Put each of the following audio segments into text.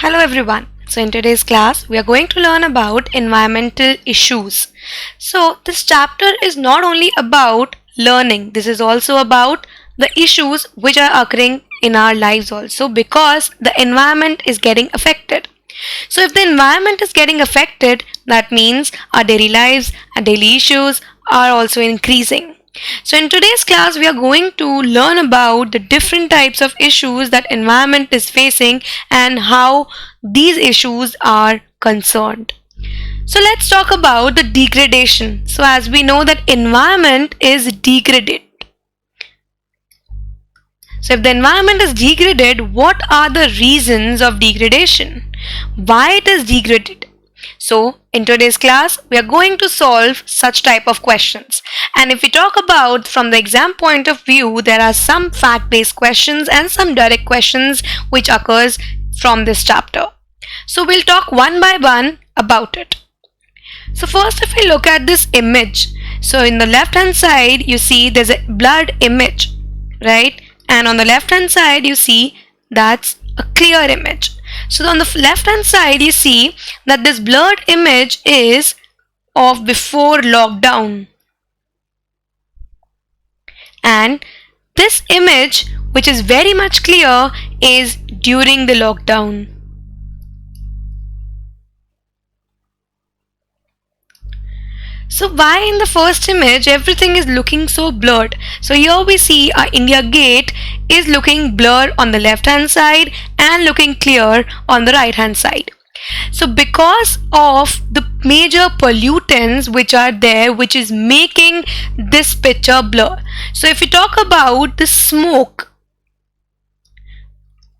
Hello everyone. So in today's class, we are going to learn about environmental issues. So this chapter is not only about learning, this is also about the issues which are occurring in our lives also because the environment is getting affected. So if the environment is getting affected, that means our daily lives, our daily issues are also increasing. So in today's class, we are going to learn about the different types of issues that environment is facing and how these issues are concerned. So let's talk about the degradation. So as we know that environment is degraded. So if the environment is degraded, what are the reasons of degradation? Why it is degraded? So in today's class, we are going to solve such type of questions. And if we talk about from the exam point of view, there are some fact-based questions and some direct questions which occurs from this chapter. So we'll talk one by one about it. So first, if we look at this image, so in the left hand side, you see there's a blurred image, right? And on the left hand side, you see that's a clear image. So on the left hand side, you see that this blurred image is of before lockdown. And this image, which is very much clear, is during the lockdown. So why in the first image everything is looking so blurred? So here we see our India Gate is looking blurred on the left hand side and looking clear on the right hand side. So because of the major pollutants which are there, which is making this picture blur. So if we talk about the smoke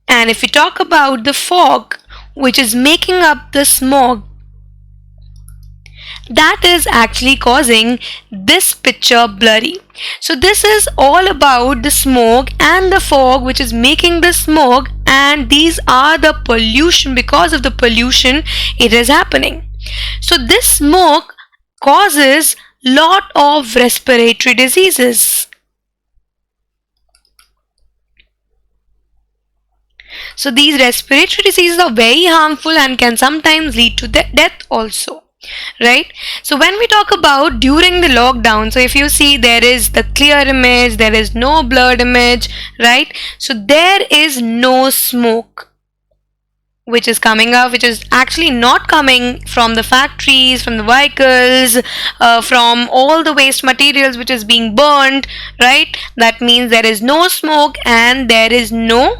and if we talk about the fog which is making up the smog, that is actually causing this picture blurry. So this is all about the smoke and the fog which is making the smoke, and these are the pollution. Because of the pollution it is happening. So this smoke causes lot of respiratory diseases. So these respiratory diseases are very harmful and can sometimes lead to death also. Right? So when we talk about during the lockdown, so if you see there is the clear image, there is no blurred image, right? So there is no smoke which is coming up, which is actually not coming from the factories, from the vehicles, from all the waste materials which is being burned, right? That means there is no smoke and there is no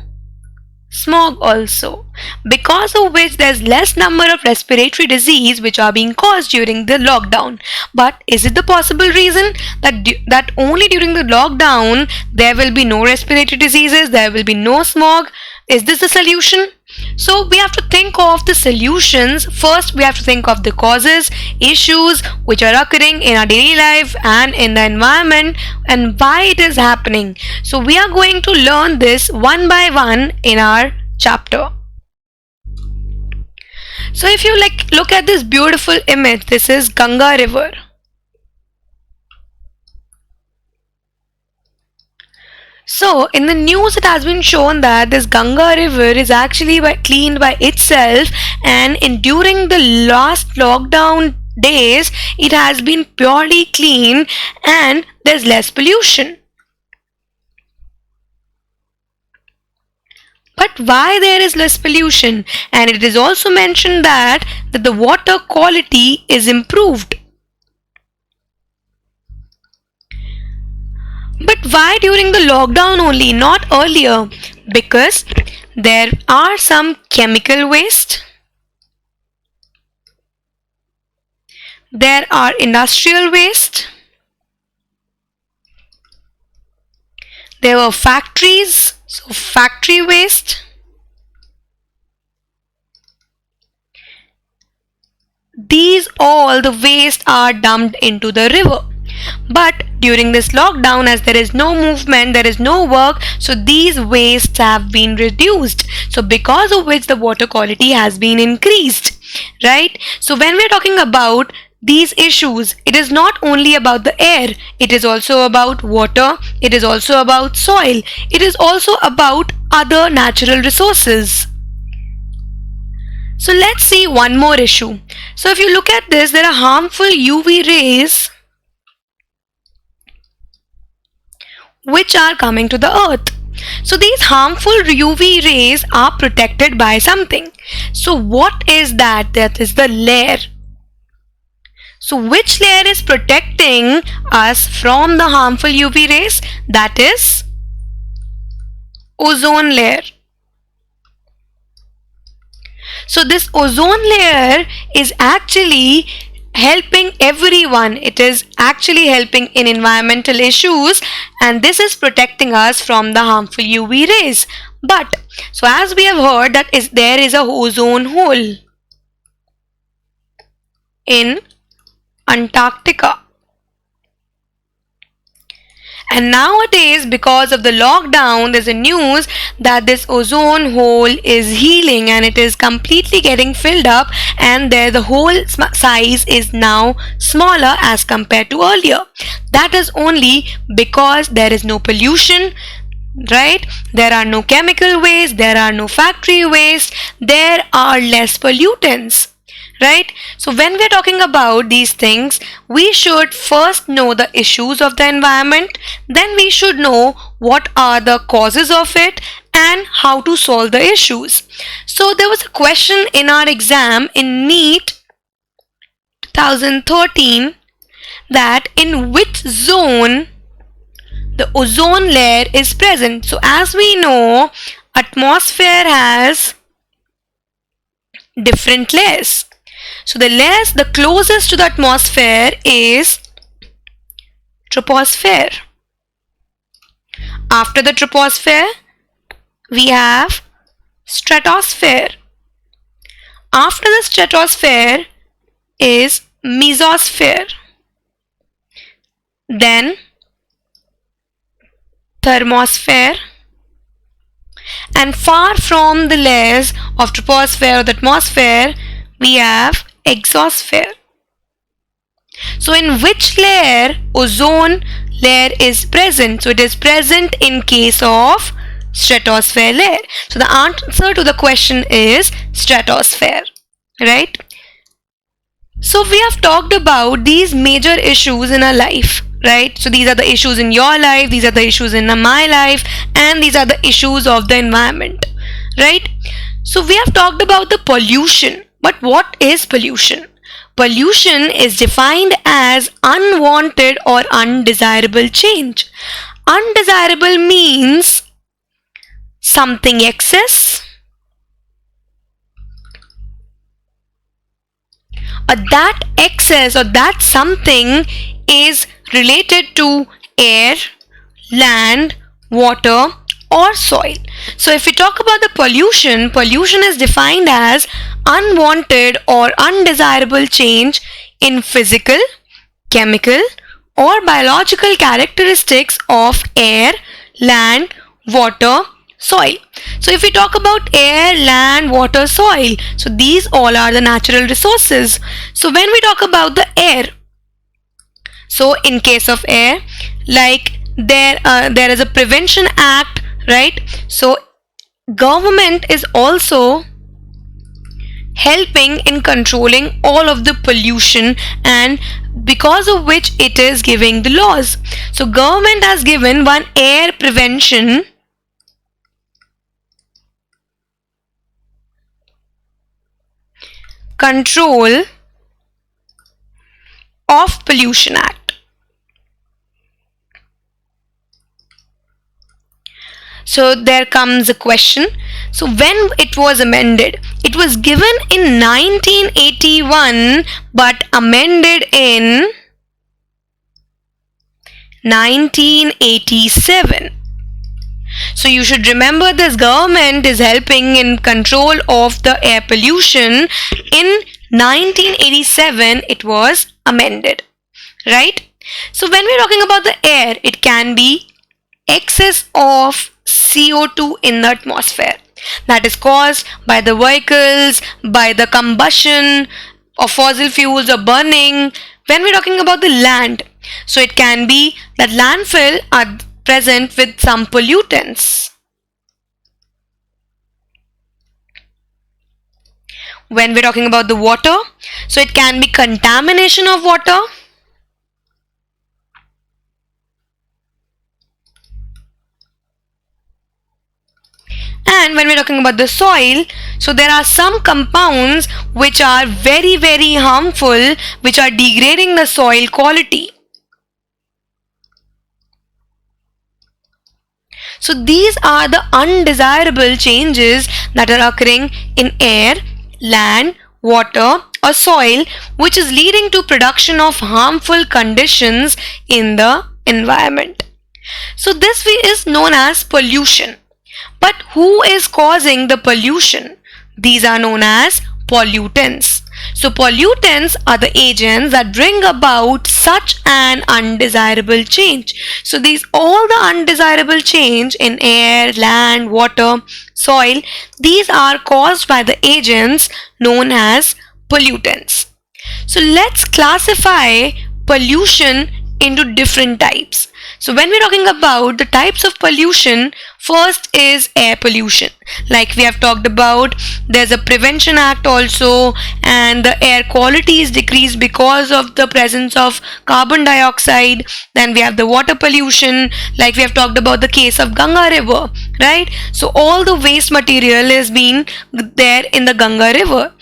smog also, because of which there's less number of respiratory disease which are being caused during the lockdown. But is it the possible reason that only during the lockdown there will be no respiratory diseases, there will be no smog? Is this the solution? So we have to think of the solutions. First we have to think of the causes, issues which are occurring in our daily life and in the environment and why it is happening. So we are going to learn this one by one in our chapter. So if you look at this beautiful image, this is Ganga River. So in the news it has been shown that this Ganga River is actually cleaned by itself, and during the last lockdown days it has been purely clean and there's less pollution. But why there is less pollution? And it is also mentioned that the water quality is improved. But why during the lockdown only, not earlier? Because there are some chemical waste, there are industrial waste, there were factories, so factory waste. These all the waste are dumped into the river. But during this lockdown, as there is no movement, there is no work, so these wastes have been reduced. So because of which the water quality has been increased, right? So when we are talking about these issues, it is not only about the air, it is also about water, it is also about soil, it is also about other natural resources. So let's see one more issue. So if you look at this, there are harmful UV rays which are coming to the earth. So these harmful UV rays are protected by something. So what is that? That is the layer. So which layer is protecting us from the harmful UV rays? That is ozone layer. So this ozone layer is actually helping everyone. It is actually helping in environmental issues, and this is protecting us from the harmful UV rays. But so as we have heard that there is a ozone hole in Antarctica. And nowadays, because of the lockdown, there's a news that this ozone hole is healing and it is completely getting filled up, and there the hole size is now smaller as compared to earlier. That is only because there is no pollution, right? There are no chemical waste, there are no factory waste, there are less pollutants. Right? So when we're talking about these things, we should first know the issues of the environment, then we should know what are the causes of it and how to solve the issues. So there was a question in our exam in NEET 2013 that in which zone the ozone layer is present. So as we know, atmosphere has different layers. So the layers the closest to the atmosphere is troposphere. After the troposphere, we have stratosphere. After the stratosphere is mesosphere. Then thermosphere. And far from the layers of troposphere or the atmosphere, we have exosphere. So in which layer ozone layer is present? So it is present in case of stratosphere layer. So the answer to the question is stratosphere, right? So we have talked about these major issues in our life, right? So these are the issues in your life, these are the issues in my life, and these are the issues of the environment, right? So we have talked about the pollution. But what is pollution? Pollution is defined as unwanted or undesirable change. Undesirable means something excess, or that excess or that something is related to air, land, water, or soil. So if we talk about the pollution, pollution is defined as unwanted or undesirable change in physical, chemical, or biological characteristics of air, land, water, soil. So if we talk about air, land, water, soil, so these all are the natural resources. So when we talk about the air, so in case of air, like there is a prevention act, right? So government is also helping in controlling all of the pollution, and because of which it is giving the laws. So government has given one air prevention control of pollution act. So there comes a question. So when it was amended, it was given in 1981 but amended in 1987. So you should remember this government is helping in control of the air pollution. In 1987 it was amended, right? So when we're talking about the air, it can be excess of CO2 in the atmosphere that is caused by the vehicles, by the combustion of fossil fuels or burning. When we're talking about the land, so it can be that landfill are present with some pollutants. When we're talking about the water, so it can be contamination of water. And when we're talking about the soil, so there are some compounds which are very, very harmful, which are degrading the soil quality. So these are the undesirable changes that are occurring in air, land, water or soil, which is leading to production of harmful conditions in the environment. So this is known as pollution. But who is causing the pollution? These are known as pollutants. So pollutants are the agents that bring about such an undesirable change. So all the undesirable change in air, land, water, soil, these are caused by the agents known as pollutants. So let's classify pollution into different types. So when we're talking about the types of pollution, first is air pollution. Like we have talked about, there's a prevention act also, and the air quality is decreased because of the presence of carbon dioxide. Then we have the water pollution, like we have talked about the case of Ganga river, right? So all the waste material is being there in the Ganga river.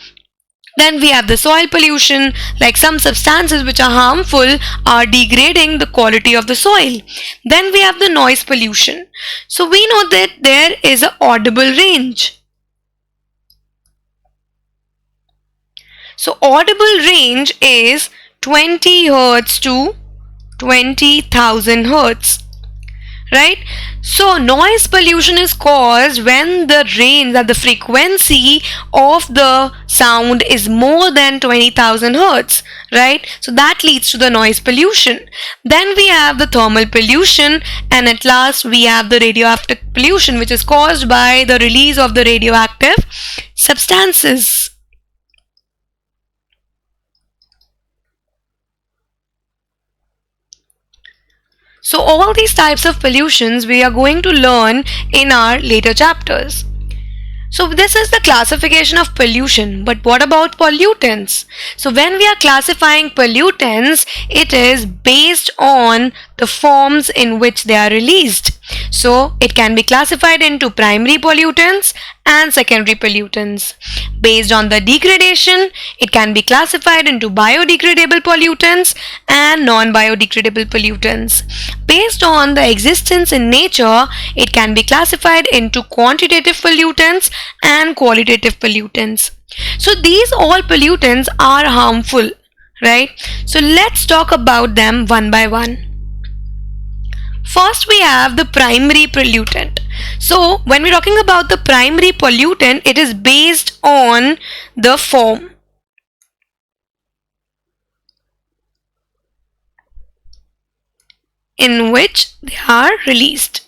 Then we have the soil pollution, like some substances which are harmful are degrading the quality of the soil. Then we have the noise pollution. So we know that there is an audible range. So audible range is 20 Hertz to 20,000 Hertz. Right? So noise pollution is caused when the range, that the frequency of the sound is more than 20,000 Hertz, right? So that leads to the noise pollution. Then we have the thermal pollution, and at last we have the radioactive pollution, which is caused by the release of the radioactive substances. So all these types of pollutions we are going to learn in our later chapters. So this is the classification of pollution, but what about pollutants? So when we are classifying pollutants, it is based on the forms in which they are released. So it can be classified into primary pollutants and secondary pollutants. Based on the degradation, it can be classified into biodegradable pollutants and non-biodegradable pollutants. Based on the existence in nature, it can be classified into quantitative pollutants and qualitative pollutants. So these all pollutants are harmful, right? So let's talk about them one by one. First we have the primary pollutant. So when we're talking about the primary pollutant, it is based on the form. In which they are released.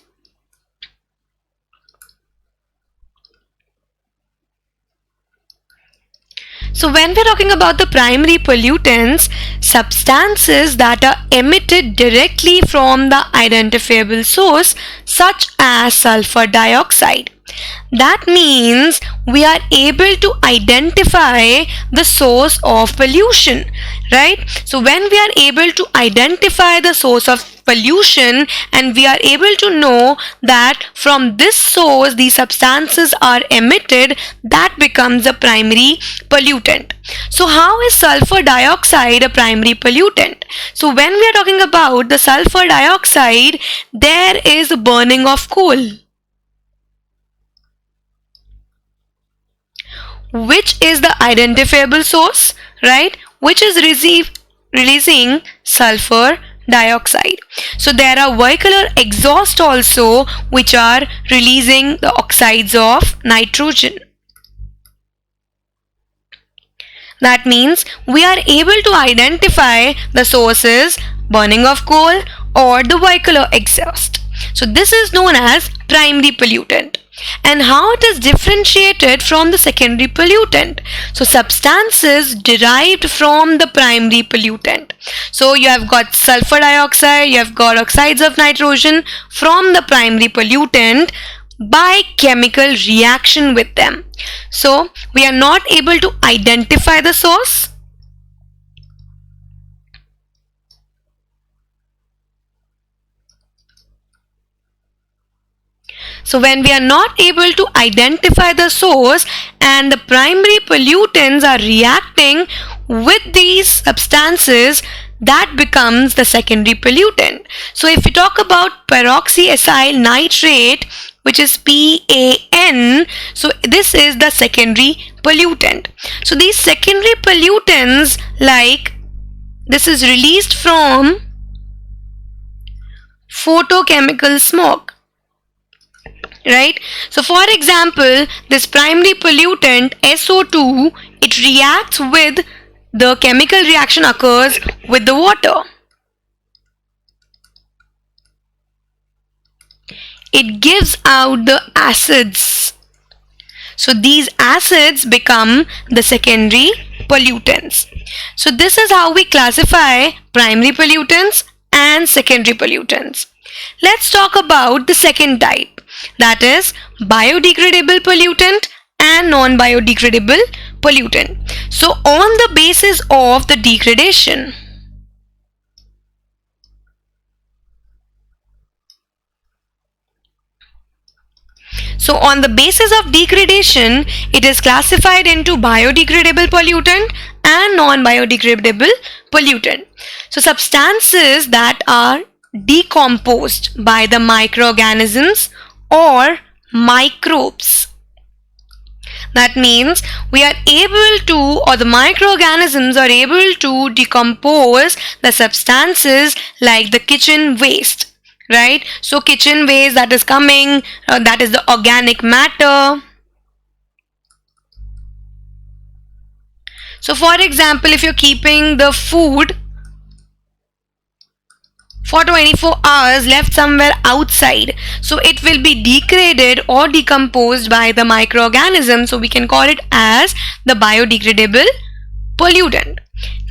So when we're talking about the primary pollutants, substances that are emitted directly from the identifiable source, such as sulfur dioxide. That means we are able to identify the source of pollution, right? So when we are able to identify the source of pollution and we are able to know that from this source these substances are emitted, that becomes a primary pollutant. So how is sulfur dioxide a primary pollutant? So when we are talking about the sulfur dioxide, there is a burning of coal, which is the identifiable source, right? Which is releasing sulfur dioxide. So there are vehicular exhaust also, which are releasing the oxides of nitrogen. That means we are able to identify the sources, burning of coal or the vehicular exhaust. So this is known as primary pollutant. And how it is differentiated from the secondary pollutant? So substances derived from the primary pollutant. So you have got sulfur dioxide, you have got oxides of nitrogen from the primary pollutant. by chemical reaction with them. So we are not able to identify the source. So when we are not able to identify the source and the primary pollutants are reacting with these substances, that becomes the secondary pollutant. So if we talk about peroxyacyl nitrate, which is PAN, so this is the secondary pollutant. So these secondary pollutants, like this is released from photochemical smoke, right? So for example, this primary pollutant SO2, it reacts with the chemical reaction occurs with the water. It gives out the acids. So these acids become the secondary pollutants. So this is how we classify primary pollutants and secondary pollutants. Let's talk about the second type, that is biodegradable pollutant and non-biodegradable pollutant. So on the basis of the degradation, it is classified into biodegradable pollutant and non-biodegradable pollutant. So substances that are decomposed by the microorganisms or microbes. That means we are able to, or the microorganisms are able to decompose the substances like the kitchen waste, right? So kitchen waste that is coming, that is the organic matter. So for example, if you're keeping the food for 24 hours left somewhere outside, so it will be degraded or decomposed by the microorganism, so we can call it as the biodegradable pollutant.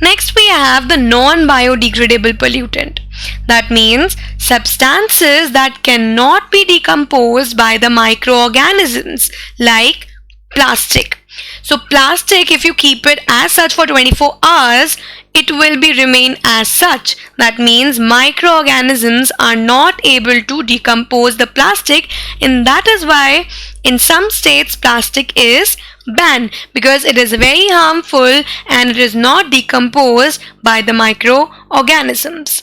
Next we have the non-biodegradable pollutant. That means substances that cannot be decomposed by the microorganisms, like plastic. So plastic, if you keep it as such for 24 hours, it will be remain as such. That means microorganisms are not able to decompose the plastic, and that is why in some states plastic is banned, because it is very harmful and it is not decomposed by the microorganisms.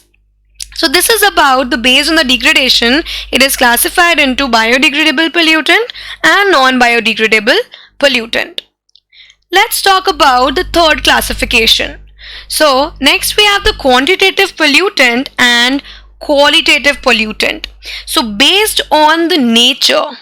So this is about the, based on the degradation, it is classified into biodegradable pollutant and non-biodegradable pollutant. Let's talk about the third classification. So next we have the quantitative pollutant and qualitative pollutant. So based on the nature,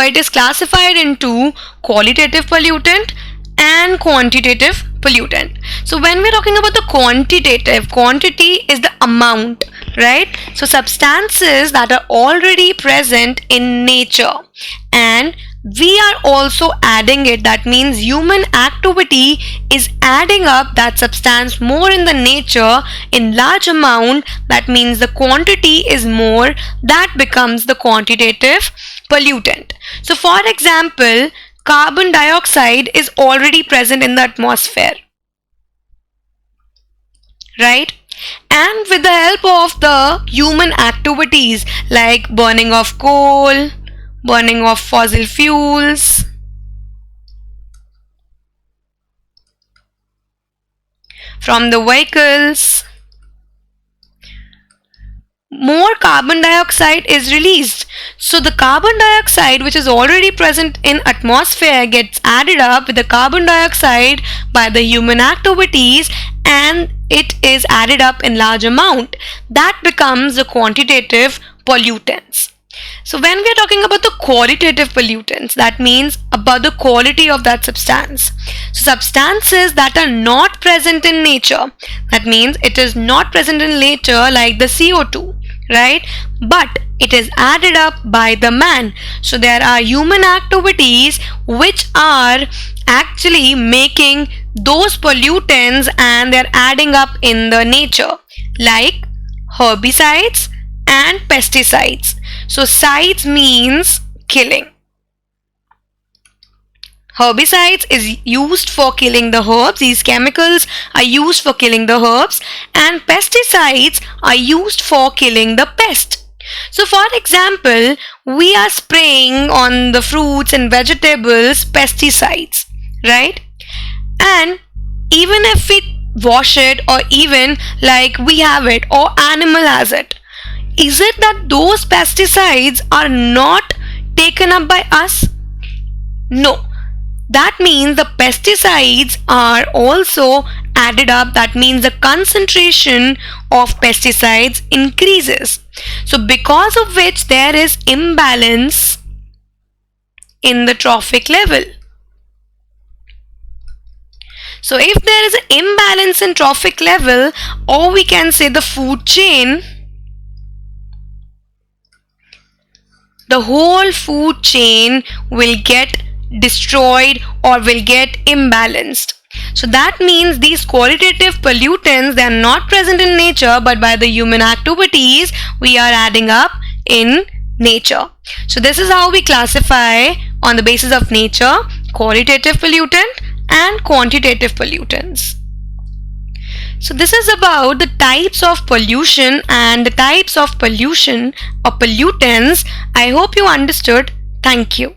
it is classified into qualitative pollutant and quantitative pollutant. So when we're talking about the quantitative, quantity is the amount, right? So substances that are already present in nature and we are also adding it. That means human activity is adding up that substance more in the nature in large amount. That means the quantity is more. That becomes the quantitative pollutant. So for example, carbon dioxide is already present in the atmosphere, right? And with the help of the human activities like burning of coal, burning of fossil fuels, from the vehicles, more carbon dioxide is released. So the carbon dioxide which is already present in atmosphere gets added up with the carbon dioxide by the human activities and it is added up in large amount. That becomes the quantitative pollutants. So when we are talking about the qualitative pollutants, that means about the quality of that substance. So substances that are not present in nature, that means it is not present in nature like the CO2, right? But it is added up by the man. So there are human activities which are actually making those pollutants and they're adding up in the nature, like herbicides and pesticides. So sides means killing. Herbicides is used for killing the herbs. These chemicals are used for killing the herbs, and pesticides are used for killing the pest. So for example, we are spraying on the fruits and vegetables pesticides, right? And even if we wash it, or even like we have it or animal has it, is it that those pesticides are not taken up by us? No. That means the pesticides are also added up. That means the concentration of pesticides increases. So because of which there is imbalance in the trophic level. So if there is an imbalance in trophic level, or we can say the food chain, the whole food chain will get destroyed or will get imbalanced. So that means these qualitative pollutants, they are not present in nature, but by the human activities we are adding up in nature. So this is how we classify on the basis of nature qualitative pollutant and quantitative pollutants. So this is about the types of pollution and the types of pollution or pollutants. I hope you understood. Thank you.